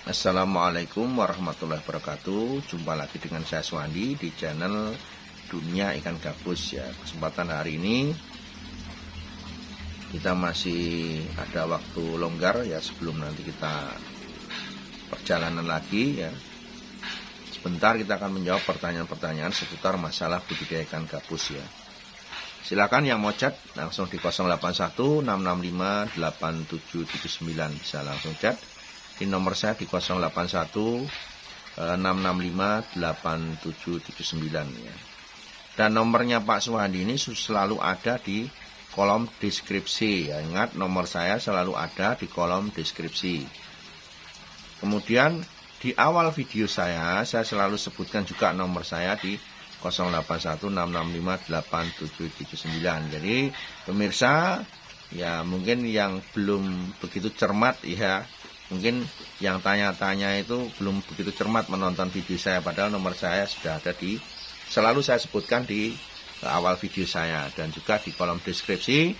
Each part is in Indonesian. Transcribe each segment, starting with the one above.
Assalamualaikum warahmatullahi wabarakatuh. Jumpa lagi dengan saya Suwandi di channel Dunia Ikan Gabus ya. Kesempatan hari ini kita masih ada waktu longgar ya sebelum nanti kita perjalanan lagi ya. Sebentar kita akan menjawab pertanyaan-pertanyaan seputar masalah budidaya ikan gabus ya. Silakan yang mau chat langsung di 081 665 8779, bisa langsung chat di nomor saya di 081 665 8779 ya. Dan nomornya Pak Suwandi ini selalu ada di kolom deskripsi ya. Ingat, nomor saya selalu ada di kolom deskripsi. Kemudian di awal video saya selalu sebutkan juga nomor saya di 0816658779. Jadi pemirsa ya, mungkin yang belum begitu cermat ya, mungkin yang tanya-tanya itu belum begitu cermat menonton video saya, padahal nomor saya sudah ada di, selalu saya sebutkan di awal video saya, dan juga di kolom deskripsi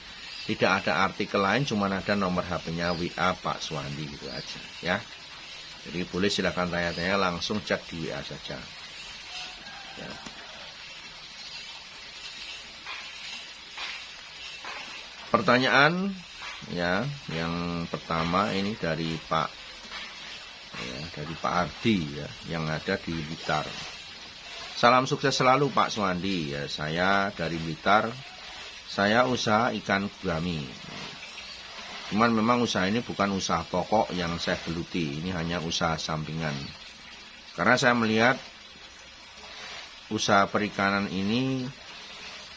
tidak ada artikel lain, cuma ada nomor HP-nya WA Pak Suwandi gitu aja ya. Jadi boleh silakan tanya-tanya, langsung chat di WA saja ya. Pertanyaan ya, yang pertama ini dari Pak Ardi ya, yang ada di Blitar. Salam sukses selalu Pak Suwandi ya, saya dari Blitar. Saya usaha ikan gurami. Cuman memang usaha ini bukan usaha pokok yang saya geluti, ini hanya usaha sampingan. Karena saya melihat usaha perikanan ini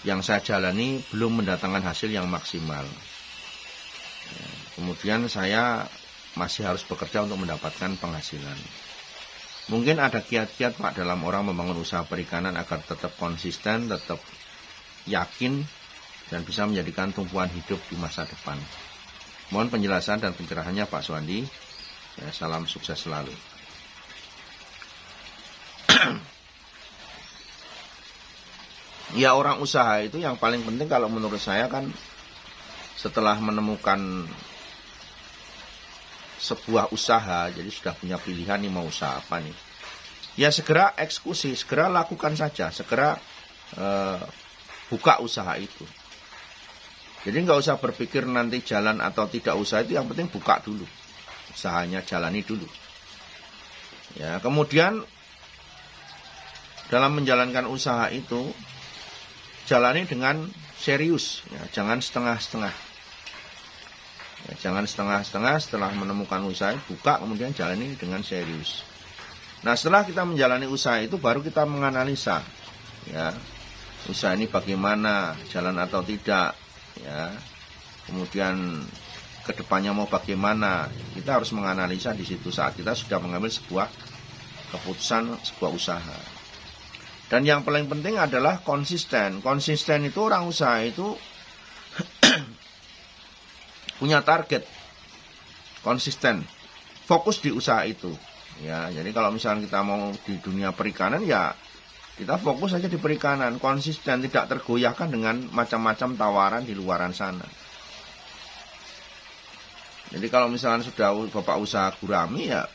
yang saya jalani belum mendatangkan hasil yang maksimal. Kemudian saya masih harus bekerja untuk mendapatkan penghasilan. Mungkin ada kiat-kiat Pak dalam orang membangun usaha perikanan agar tetap konsisten, tetap yakin, dan bisa menjadikan tumpuan hidup di masa depan. Mohon penjelasan dan pencerahannya Pak Suwandi. Ya, salam sukses selalu. Ya, orang usaha itu yang paling penting kalau menurut saya kan, setelah menemukan sebuah usaha, jadi sudah punya pilihan nih mau usaha apa nih, ya segera eksekusi, segera lakukan saja, segera buka usaha itu. Jadi nggak usah berpikir nanti jalan atau tidak usaha, itu yang penting buka dulu usahanya, jalani dulu ya. Kemudian dalam menjalankan usaha itu jalani dengan serius ya, jangan setengah-setengah ya, jangan setengah-setengah. Setelah menemukan usaha buka, kemudian jalani dengan serius. Nah, setelah kita menjalani usaha itu baru kita menganalisa ya, usaha ini bagaimana, jalan atau tidak ya. Kemudian kedepannya mau bagaimana, kita harus menganalisa di situ saat kita sudah mengambil sebuah keputusan, sebuah usaha. Dan yang paling penting adalah konsisten. Konsisten itu orang usaha itu punya target, konsisten, fokus di usaha itu. Ya, jadi kalau misalnya kita mau di dunia perikanan ya kita fokus saja di perikanan, konsisten, tidak tergoyahkan dengan macam-macam tawaran di luaran sana. Jadi kalau misalnya sudah Bapak usaha gurami ya,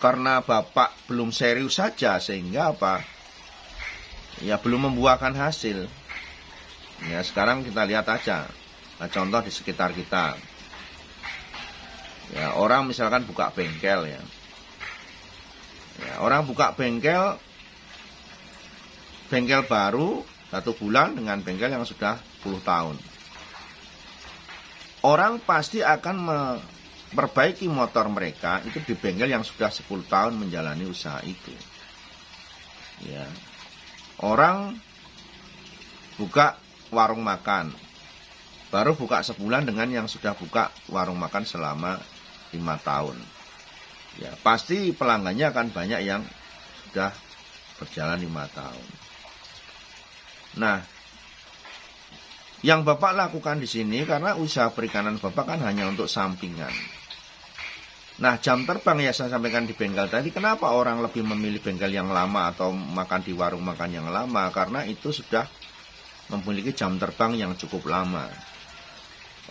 karena Bapak belum serius saja, sehingga apa? Ya belum membuahkan hasil. Ya, sekarang kita lihat aja. Nah, contoh di sekitar kita. Ya, orang misalkan buka bengkel ya. Ya, orang buka bengkel baru 1 bulan dengan bengkel yang sudah 10 tahun. Orang pasti akan memperbaiki motor mereka itu di bengkel yang sudah 10 tahun menjalani usaha itu. Ya. Orang buka warung makan, baru buka sebulan dengan yang sudah buka warung makan selama 5 tahun. Ya, pasti pelanggannya akan banyak yang sudah berjalan 5 tahun. Nah, yang Bapak lakukan di sini karena usaha perikanan Bapak kan hanya untuk sampingan. Nah, jam terbang ya saya sampaikan di bengkel tadi, kenapa orang lebih memilih bengkel yang lama atau makan di warung makan yang lama? Karena itu sudah memiliki jam terbang yang cukup lama.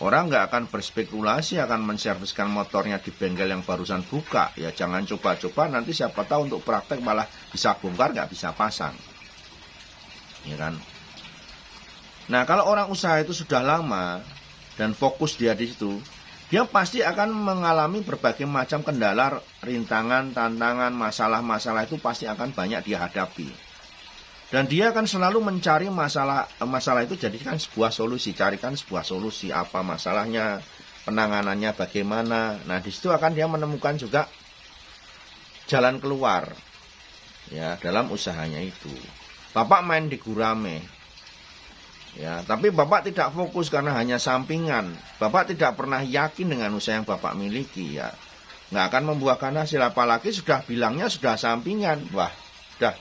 Orang nggak akan berspekulasi akan menserviskan motornya di bengkel yang barusan buka. Ya jangan coba-coba, nanti siapa tahu untuk praktek malah bisa bongkar, nggak bisa pasang. Ya kan? Nah kalau orang usaha itu sudah lama dan fokus dia di situ, dia pasti akan mengalami berbagai macam kendala, rintangan, tantangan, masalah-masalah itu pasti akan banyak dia hadapi. Dan dia akan selalu mencari masalah itu jadikan sebuah solusi, carikan sebuah solusi, apa masalahnya, penanganannya bagaimana. Nah, di situ akan dia menemukan juga jalan keluar ya dalam usahanya itu. Bapak main di gurame. Ya, tapi Bapak tidak fokus karena hanya sampingan. Bapak tidak pernah yakin dengan usaha yang Bapak miliki ya. Nggak akan membuahkan hasil, apalagi sudah bilangnya sudah sampingan. Wah, udah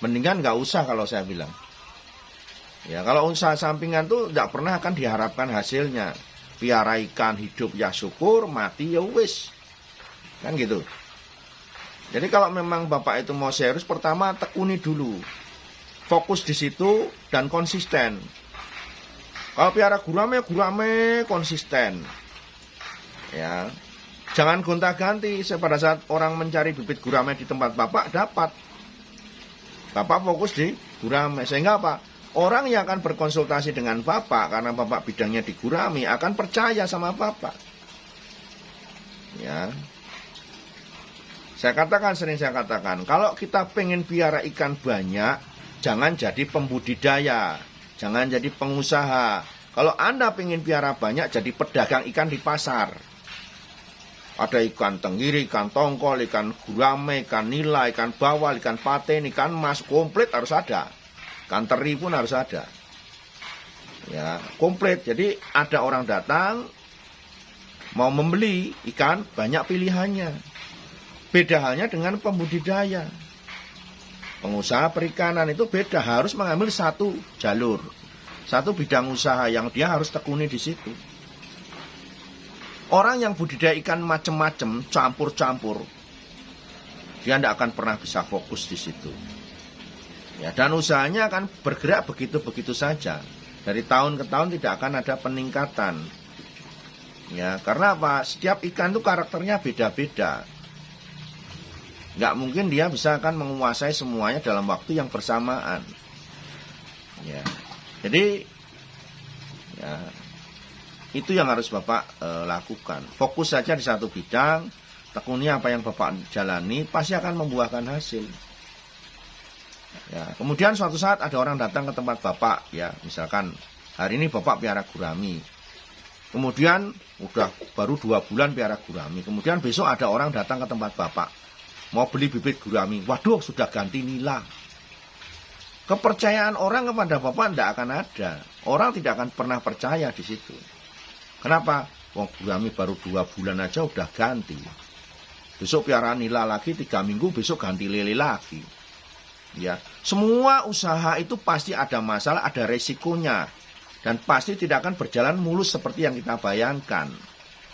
mendingan nggak usah kalau saya bilang. Ya kalau usaha sampingan tuh nggak pernah akan diharapkan hasilnya. Piara ikan hidup ya syukur, mati ya wis. Kan gitu. Jadi kalau memang Bapak itu mau serius, pertama tekuni dulu. Fokus di situ dan konsisten. Kalau piara gurame konsisten. Ya. Jangan gonta-ganti. Pada saat orang mencari bibit gurame di tempat Bapak dapat. Bapak fokus di gurame, sehingga apa? Orang yang akan berkonsultasi dengan Bapak karena Bapak bidangnya di gurame akan percaya sama Bapak. Ya. Sering saya katakan, kalau kita pengen piara ikan banyak, jangan jadi pembudidaya, jangan jadi pengusaha. Kalau Anda pengen piara banyak, jadi pedagang ikan di pasar. Ada ikan tenggiri, ikan tongkol, ikan gurame, ikan nila, ikan bawal, ikan paten, ikan mas, komplit harus ada. Ikan teri pun harus ada. Ya, komplit. Jadi ada orang datang mau membeli ikan, banyak pilihannya. Beda halnya dengan pembudidaya. Pengusaha perikanan itu beda, harus mengambil satu jalur, satu bidang usaha yang dia harus tekuni di situ. Orang yang budidaya ikan macam-macam, campur-campur, dia tidak akan pernah bisa fokus di situ. Ya, dan usahanya akan bergerak begitu-begitu saja. Dari tahun ke tahun tidak akan ada peningkatan. Ya, karena apa? Setiap ikan itu karakternya beda-beda. Nggak mungkin dia bisa akan menguasai semuanya dalam waktu yang bersamaan. Ya, jadi ya. Itu yang harus Bapak lakukan. Fokus saja di satu bidang, tekuni apa yang Bapak jalani, pasti akan membuahkan hasil. Ya, kemudian suatu saat ada orang datang ke tempat Bapak, ya, misalkan hari ini Bapak piara gurami. Kemudian udah baru 2 bulan piara gurami. Kemudian besok ada orang datang ke tempat Bapak, mau beli bibit gurami. Waduh, sudah ganti nila. Kepercayaan orang kepada Bapak tidak akan ada. Orang tidak akan pernah percaya di situ. Kenapa? Wong gurami baru 2 bulan aja udah ganti. Besok piara nila lagi 3 minggu, besok ganti lele lagi. Ya, semua usaha itu pasti ada masalah, ada resikonya. Dan pasti tidak akan berjalan mulus seperti yang kita bayangkan.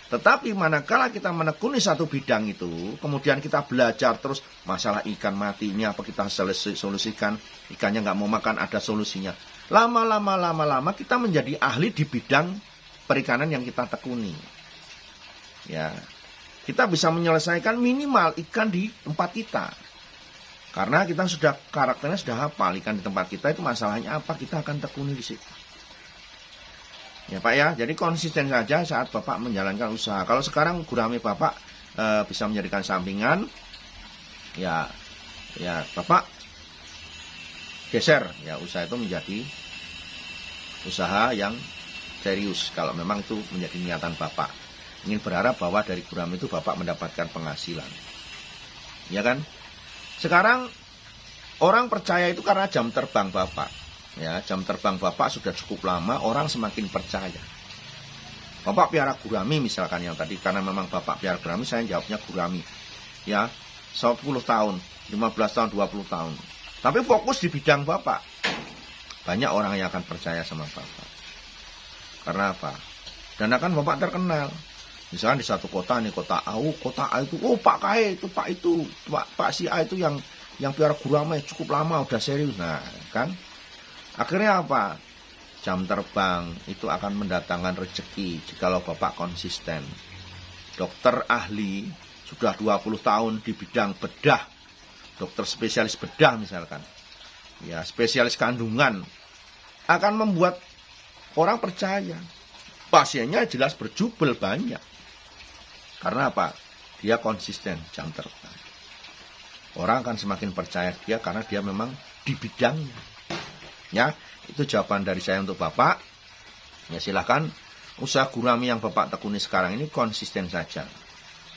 Tetapi manakala kita menekuni satu bidang itu, kemudian kita belajar terus masalah ikan mati ini apa kita solusikan, ikannya nggak mau makan ada solusinya. Lama-lama kita menjadi ahli di bidang perikanan yang kita tekuni. Ya, kita bisa menyelesaikan minimal ikan di tempat kita. Karena kita sudah karakternya sudah hafal, ikan di tempat kita itu masalahnya apa, kita akan tekuni di situ. Ya Pak ya, jadi konsisten saja saat Bapak menjalankan usaha. Kalau sekarang gurame Bapak bisa menjadikan sampingan, ya Bapak geser ya usaha itu menjadi usaha yang serius. Kalau memang itu menjadi niatan Bapak, ingin berharap bahwa dari gurame itu Bapak mendapatkan penghasilan, ya kan? Sekarang orang percaya itu karena jam terbang Bapak. Ya, jam terbang Bapak sudah cukup lama, orang semakin percaya. Bapak piara gurami misalkan yang tadi, karena memang Bapak piara gurami, saya jawabnya gurami. Ya, 10 tahun, 15 tahun, 20 tahun. Tapi fokus di bidang Bapak. Banyak orang yang akan percaya sama Bapak. Karena apa? Dan akan Bapak terkenal. Misalkan di satu kota nih, kota A itu, oh Pak Kae itu, Pak si A itu yang piara gurame cukup lama, udah serius. Nah, kan? Akhirnya apa? jam terbang itu akan mendatangkan rezeki jikalau Bapak konsisten. Dokter ahli sudah 20 tahun di bidang bedah, dokter spesialis bedah misalkan, ya spesialis kandungan, akan membuat orang percaya. Pasiennya jelas berjubel banyak. Karena apa? Dia konsisten jam terbang. Orang akan semakin percaya dia karena dia memang di bidangnya. Ya, itu jawaban dari saya untuk Bapak. Ya silahkan, usaha gurami yang Bapak tekuni sekarang ini konsisten saja.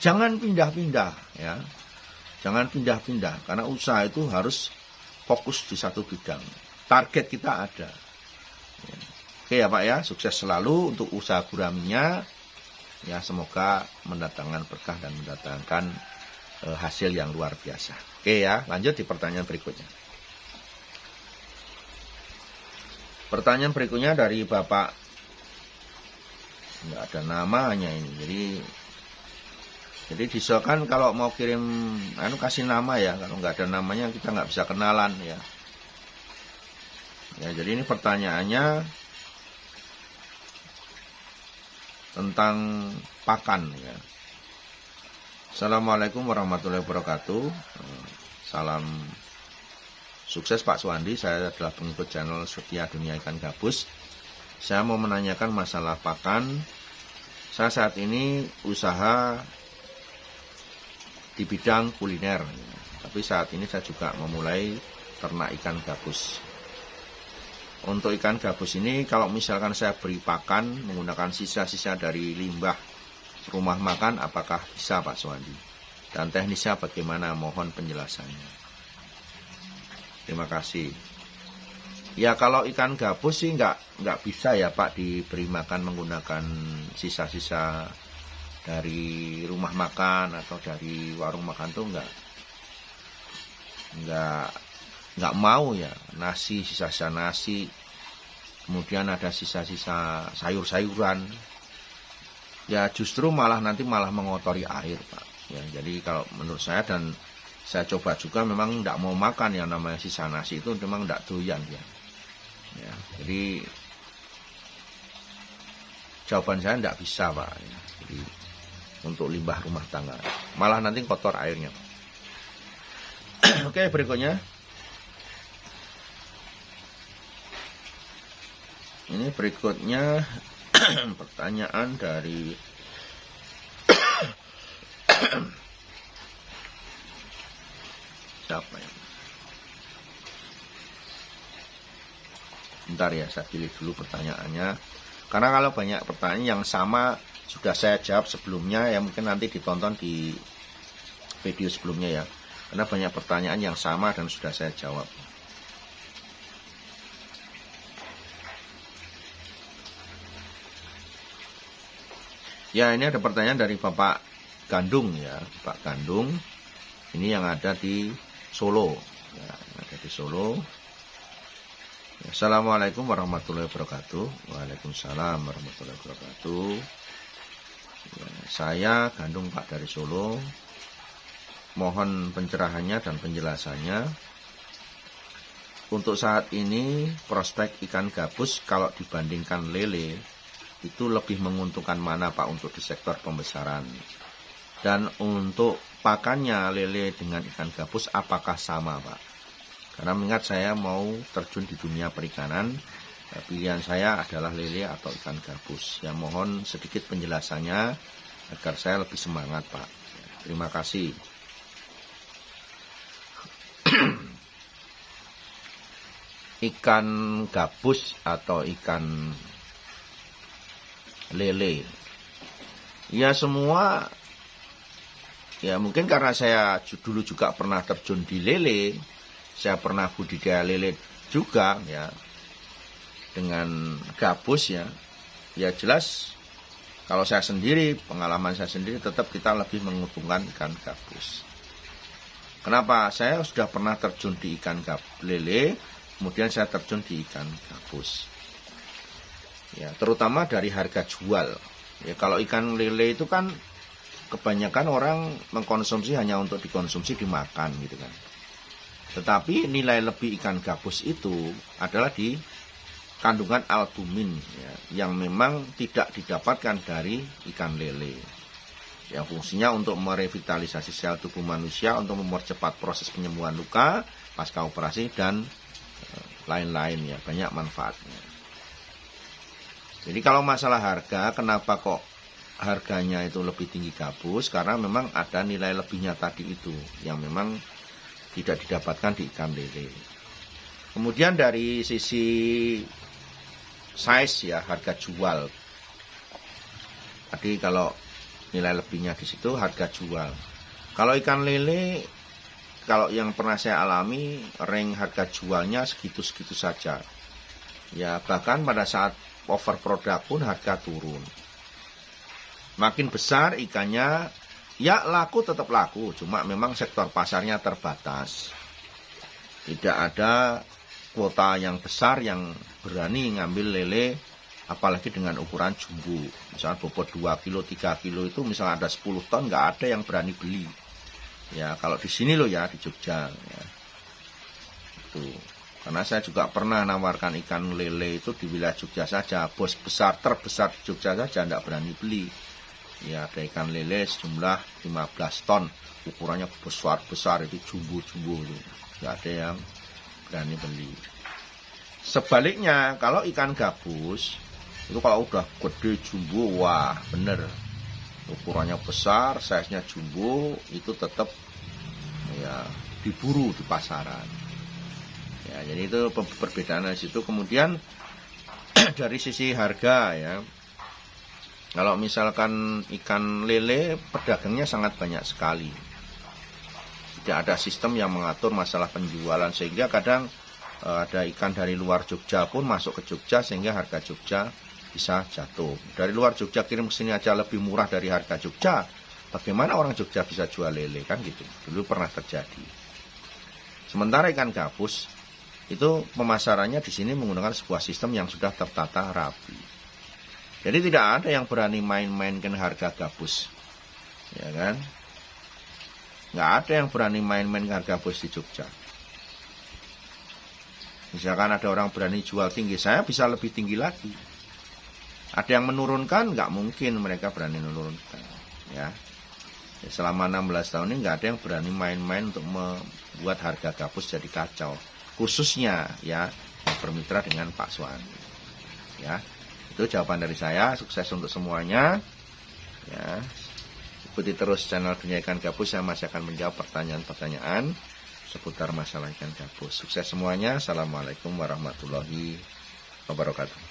Jangan pindah-pindah ya. Jangan pindah-pindah karena usaha itu harus fokus di satu bidang. Target kita ada. Ya. Oke ya Pak ya, sukses selalu untuk usaha guraminya. Ya semoga mendatangkan berkah dan mendatangkan hasil yang luar biasa. Oke ya, lanjut di pertanyaan berikutnya. Pertanyaan berikutnya dari Bapak, nggak ada namanya ini. Jadi disokan kalau mau kirim kasih nama ya. Kalau nggak ada namanya kita nggak bisa kenalan ya. Ya jadi ini pertanyaannya tentang pakan ya. Assalamualaikum warahmatullahi wabarakatuh. Salam sukses Pak Suwandi. Saya adalah pengikut channel Setia Dunia Ikan Gabus. Saya mau menanyakan masalah pakan. Saya saat ini usaha di bidang kuliner, tapi saat ini saya juga memulai ternak ikan gabus. Untuk ikan gabus ini kalau misalkan saya beri pakan menggunakan sisa-sisa dari limbah rumah makan, apakah bisa Pak Suwandi? Dan teknisnya bagaimana? Mohon penjelasannya. Terima kasih. Ya kalau ikan gabus sih nggak bisa ya Pak diberi makan menggunakan sisa-sisa dari rumah makan atau dari warung makan tuh nggak mau ya. Nasi, sisa-sisa nasi, kemudian ada sisa-sisa sayur-sayuran, ya justru nanti malah mengotori air Pak ya. Jadi kalau menurut saya, dan saya coba juga, memang nggak mau makan yang namanya sisa nasi itu, memang nggak doyan ya. Jadi jawaban saya nggak bisa Pak ya. Jadi untuk limbah rumah tangga malah nanti kotor airnya. Oke, berikutnya ini pertanyaan dari siapa ya? Bentar ya, saya pilih dulu pertanyaannya. Karena kalau banyak pertanyaan yang sama sudah saya jawab sebelumnya, ya mungkin nanti ditonton di video sebelumnya ya. Karena banyak pertanyaan yang sama dan sudah saya jawab. Ya, ini ada pertanyaan dari Bapak Gandung ya, Pak Gandung. Ini yang ada di Solo. Ya, yang ada di Solo. Ya, Assalamualaikum warahmatullahi wabarakatuh. Waalaikumsalam warahmatullahi wabarakatuh. Ya, saya Gandung Pak dari Solo. Mohon pencerahannya dan penjelasannya. Untuk saat ini prospek ikan gabus kalau dibandingkan lele itu lebih menguntungkan mana Pak untuk di sektor pembesaran? Dan untuk pakannya lele dengan ikan gabus apakah sama Pak? Karena mengingat saya mau terjun di dunia perikanan, pilihan saya adalah lele atau ikan gabus. Ya mohon sedikit penjelasannya agar saya lebih semangat Pak. Terima kasih. Ikan gabus atau ikan lele, ya semua, ya mungkin karena saya dulu juga pernah terjun di lele, saya pernah budidaya lele juga ya dengan gabus ya. Ya jelas kalau saya sendiri, pengalaman saya sendiri, tetap kita lebih menguntungkan ikan gabus. Kenapa? Saya sudah pernah terjun di ikan lele, kemudian saya terjun di ikan gabus. Ya, terutama dari harga jual. Ya, kalau ikan lele itu kan kebanyakan orang mengkonsumsi hanya untuk dikonsumsi, dimakan gitu kan. Tetapi nilai lebih ikan gabus itu adalah di kandungan albumin ya, yang memang tidak didapatkan dari ikan lele. Yang fungsinya untuk merevitalisasi sel tubuh manusia, untuk mempercepat proses penyembuhan luka pasca operasi dan lain-lain ya, banyak manfaatnya. Jadi kalau masalah harga, kenapa kok harganya itu lebih tinggi gabus? Karena memang ada nilai lebihnya tadi itu yang memang tidak didapatkan di ikan lele. Kemudian dari sisi size ya, harga jual. Tadi kalau nilai lebihnya di situ harga jual. Kalau ikan lele, kalau yang pernah saya alami, range harga jualnya segitu-segitu saja. Ya, bahkan pada saat overproduct pun harga turun. Makin besar ikannya, ya laku tetap laku, cuma memang sektor pasarnya terbatas. Tidak ada kuota yang besar yang berani ngambil lele, apalagi dengan ukuran jumbo. Misalnya bobot 2 kilo, 3 kilo itu misalnya ada 10 ton, nggak ada yang berani beli. Ya, kalau di sini loh ya, di Jogja. Ya. Itu. Karena saya juga pernah nawarkan ikan lele itu di wilayah Jogja saja. Bos besar, terbesar di Jogja saja nggak berani beli. Ya, ada ikan lele sejumlah 15 ton. Ukurannya besar-besar, itu jumbo-jumbo. Nggak ada yang berani beli. Sebaliknya, kalau ikan gabus, itu kalau udah gede jumbo, wah bener. Ukurannya besar, size-nya jumbo, itu tetap ya diburu di pasaran. Ya, jadi itu perbedaan di situ. Kemudian dari sisi harga ya, kalau misalkan ikan lele, pedagangnya sangat banyak sekali. Tidak ada sistem yang mengatur masalah penjualan, sehingga kadang ada ikan dari luar Jogja pun masuk ke Jogja, sehingga harga Jogja bisa jatuh. Dari luar Jogja kirim ke sini aja lebih murah dari harga Jogja. Bagaimana orang Jogja bisa jual lele, kan gitu. Dulu pernah terjadi. Sementara ikan gabus itu pemasarannya di sini menggunakan sebuah sistem yang sudah tertata rapi. Jadi tidak ada yang berani main-mainkan harga gabus. Ya kan? Nggak ada yang berani main-main harga gabus di Jogja. Misalkan ada orang berani jual tinggi, saya bisa lebih tinggi lagi. Ada yang menurunkan, nggak mungkin mereka berani menurunkan. Ya. Selama 16 tahun ini nggak ada yang berani main-main untuk membuat harga gabus jadi kacau. Khususnya ya yang bermitra dengan Pak Suwandi. Ya, itu jawaban dari saya. Sukses untuk semuanya. Ya, ikuti terus channel Dunia Ikan Gabus. Saya masih akan menjawab pertanyaan-pertanyaan seputar masalah ikan gabus. Sukses semuanya. Assalamualaikum warahmatullahi wabarakatuh.